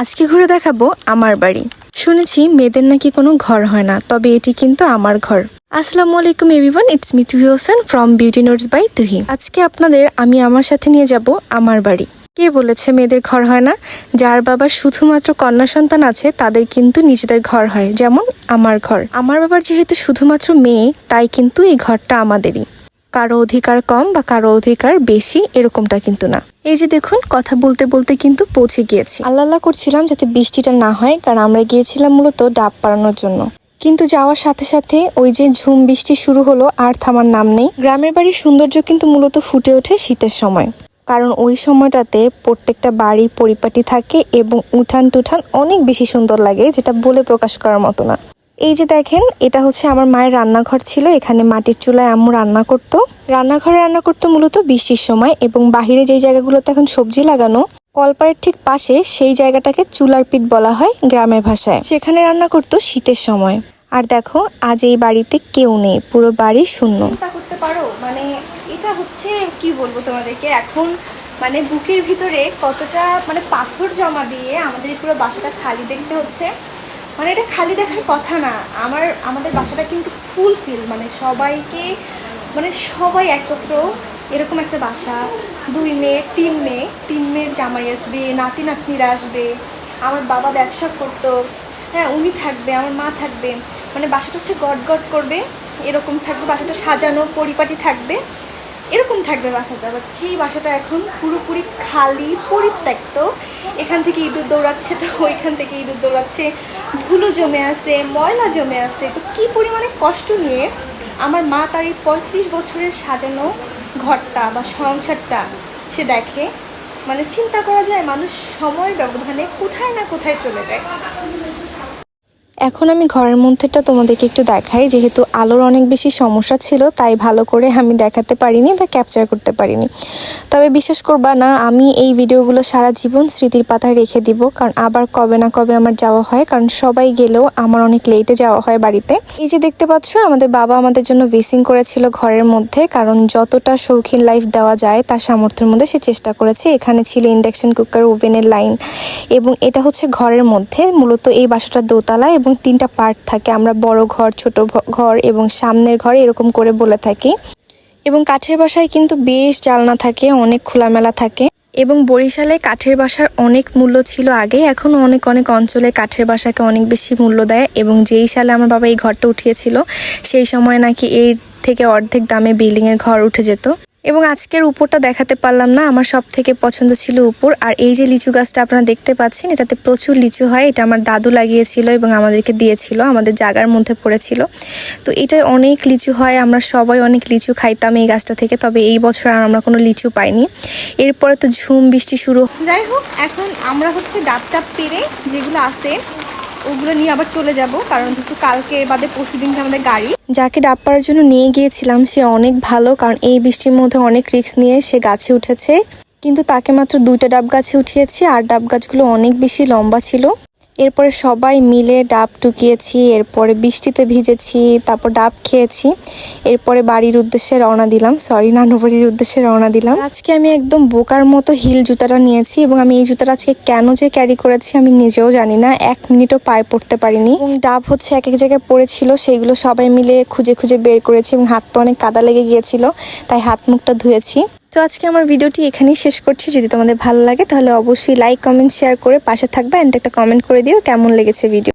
আজকে ঘুরে দেখাবো আমার বাড়ি। শুনেছি মেয়েদের নাকি কোনো ঘর হয় না, তবে এটি কিন্তু আমার ঘর। আসসালামু আলাইকুম everyone, it's me Tuhi Hossain from Beauty Notes by Tuhi. আজকে আপনাদের আমি আমার সাথে নিয়ে যাব আমার বাড়ি। কে বলেছে মেয়েদের ঘর হয় না? যার বাবার শুধুমাত্র কন্যা সন্তান আছে তাদের কিন্তু নিজেদের ঘর হয়, যেমন আমার ঘর। আমার বাবার যেহেতু শুধুমাত্র মেয়ে, তাই কিন্তু এই ঘরটা আমাদেরই। কারো অধিকার কম বা কারো অধিকার বেশি এরকমটা কিন্তু না। এই যে দেখুন, কথা বলতে বলতে কিন্তু পৌঁছে গিয়েছি। আল্লাহ করছিলাম যাতে বৃষ্টিটা না হয়, কারণ আমরা গিয়েছিলাম মূলত ডাব পাড়ানোর জন্য। কিন্তু যাওয়ার সাথে সাথে ওই যে ঝুম বৃষ্টি শুরু হলো, আর থামার নাম নেই। গ্রামের বাড়ির সৌন্দর্য কিন্তু মূলত ফুটে ওঠে শীতের সময়, কারণ ওই সময়টাতে প্রত্যেকটা বাড়ি পরিপাটি থাকে এবং উঠান টুঠান অনেক বেশি সুন্দর লাগে, যেটা বলে প্রকাশ করার মতো না। এই যে দেখেন, এটা হচ্ছে আমার মায়ের রান্নাঘর ছিল। এখানে মাটির চুলায় আম্মু রান্না করতো। রান্নাঘরে রান্না করতো মূলত বৃষ্টির সময়, এবং বাহিরে যেই জায়গাগুলোতে এখন সবজি লাগানো, কলপাড়ের ঠিক পাশে সেই জায়গাটাকে চুলার পিঠ বলা হয় গ্রামের ভাষায়। সেখানে রান্না করতো শীতের সময়। আর দেখো, আজ এই বাড়িতে কেউ নেই, পুরো বাড়ি শূন্য। চিন্তা করতে পারো, মানে এটা হচ্ছে কি বলবো তোমাদেরকে, এখন মানে বুকের ভিতরে কতটা মানে পাথর জমা দিয়ে আমাদের পুরো বাসাটা খালি দেখতে হচ্ছে। মানে এটা খালি দেখার কথা না, আমাদের বাসাটা কিন্তু ফুলফিল, মানে সবাইকে, মানে সবাই একত্র এরকম একটা বাসা। 2 মেয়ে 3 মেয়ের জামাই আসবে, নাতি নাতনিরা আসবে, আমার বাবা ব্যবসা করতো, হ্যাঁ উনি থাকবে, আমার মা থাকবে, মানে বাসাটা হচ্ছে গট গট করবে, এরকম থাকবে, বাসাটা সাজানো পরিপাটি থাকবে, এরকম থাকবে বাসাটা। সেই বাসাটা এখন পুরোপুরি খালি পরিত্যক্ত। এখান থেকে ইঁদুর দৌড়াচ্ছে, তো ওইখান থেকে ইঁদুর দৌড়াচ্ছে, ধুলো জমে আছে, ময়লা জমে আছে। তো কী পরিমাণে কষ্ট নিয়ে আমার মা তার এই 35 বছরের সাজানো ঘরটা বা সংসারটা সে দেখে, মানে চিন্তা করা যায় মানুষ সময় ব্যবধানে কোথায় না কোথায় চলে যায়। এখন আমি ঘরের মধ্যেটা তোমাদেরকে একটু দেখাই। যেহেতু আলোর অনেক বেশি সমস্যা ছিল, তাই ভালো করে আমি দেখাতে পারিনি বা ক্যাপচার করতে পারিনি। তবে বিশ্বাস করবা না, আমি এই ভিডিওগুলো সারা জীবন স্মৃতির পাতায় রেখে দিব, কারণ আবার কবে না কবে আমার যাওয়া হয়, কারণ সবাই গেলেও আমার অনেক লেটে যাওয়া হয় বাড়িতে। এই যে দেখতে পাচ্ছ, আমাদের বাবা আমাদের জন্য বেসিং করেছিল ঘরের মধ্যে, কারণ যতটা শৌখিন লাইফ দেওয়া যায় তার সামর্থ্যের মধ্যে সে চেষ্টা করেছে। এখানে ছিল ইন্ডাকশন কুকার, ওভেনের লাইন, এবং এটা হচ্ছে ঘরের মধ্যে। মূলত এই বাসাটা দোতলা এবং 3টা পার্ট থাকে। আমরা বড় ঘর, ছোট ঘর এবং সামনের ঘর এরকম করে বলে থাকি। এবং কাঠের বাসায় কিন্তু বেশ জানলা থাকে, অনেক খোলামেলা থাকে। এবং বরিশালে কাঠের বাসার অনেক মূল্য ছিল আগে, এখনও অনেক অনেক অঞ্চলে কাঠের বাসাকে অনেক বেশি মূল্য দেয়। এবং যেই সালে আমার বাবা এই ঘরটা উঠিয়েছিল, সেই সময় নাকি এর থেকে অর্ধেক দামে বিল্ডিংয়ের ঘর উঠে যেত। এবং আজকের উপরটা দেখাতে পারলাম না, আমার সব থেকে পছন্দ ছিল উপর। আর এই যে লিচু গাছটা আপনারা দেখতে পাচ্ছেন, এটাতে প্রচুর লিচু হয়। এটা আমার দাদু লাগিয়েছিল এবং আমাদেরকে দিয়েছিল, আমাদের জায়গার মধ্যে পড়েছিল। তো এটায় অনেক লিচু হয়, আমরা সবাই অনেক লিচু খাইতাম এই গাছটা থেকে। তবে এই বছর আর আমরা কোনো লিচু পাইনি। এরপরে তো ঝুম বৃষ্টি শুরু। যাই হোক, এখন আমরা হচ্ছে ডাব টাব পেরে যেগুলো আছে ওগুলো নিয়ে আবার চলে যাব, কারণ যেহেতু কালকে বাদে পরশু দিনকে আমাদের গাড়ি। যাকে ডাব পাড়ার জন্য নিয়ে গিয়েছিলাম সে অনেক ভালো, কারণ এই বৃষ্টির মধ্যে অনেক রিস্ক নিয়ে সে গাছে উঠেছে। কিন্তু তাকে মাত্র 2টা ডাব গাছে উঠিয়েছি, আর ডাব গাছগুলো অনেক বেশি লম্বা ছিল। এরপরে সবাই মিলে ডাব টুকিয়েছি, এরপরে বৃষ্টিতে ভিজেছি, তারপর ডাব খেয়েছি। এরপরে বাড়ির উদ্দেশ্যে রওনা দিলাম, নানু বাড়ির উদ্দেশ্যে রওনা দিলাম। আজকে আমি একদম বোকার মতো হিল জুতাটা নিয়েছি, এবং আমি এই জুতাটা আজকে কেন যে ক্যারি করেছি আমি নিজেও জানি না। 1 মিনিটও পায়ে পড়তে পারিনি। এবং ডাব হচ্ছে এক এক জায়গায় পড়েছিল, সেইগুলো সবাই মিলে খুঁজে খুঁজে বের করেছি, এবং হাত পা অনেক কাদা লেগে গিয়েছিল, তাই হাত মুখটা ধুয়েছি। তো আজকে আমার ভিডিওটি এখানেই শেষ করছি। যদি তোমাদের ভালো লাগে তাহলে অবশ্যই লাইক, কমেন্ট, শেয়ার করে পাশে থাকবে, এন্ড একটা কমেন্ট করে দিও কেমন লেগেছে ভিডিও।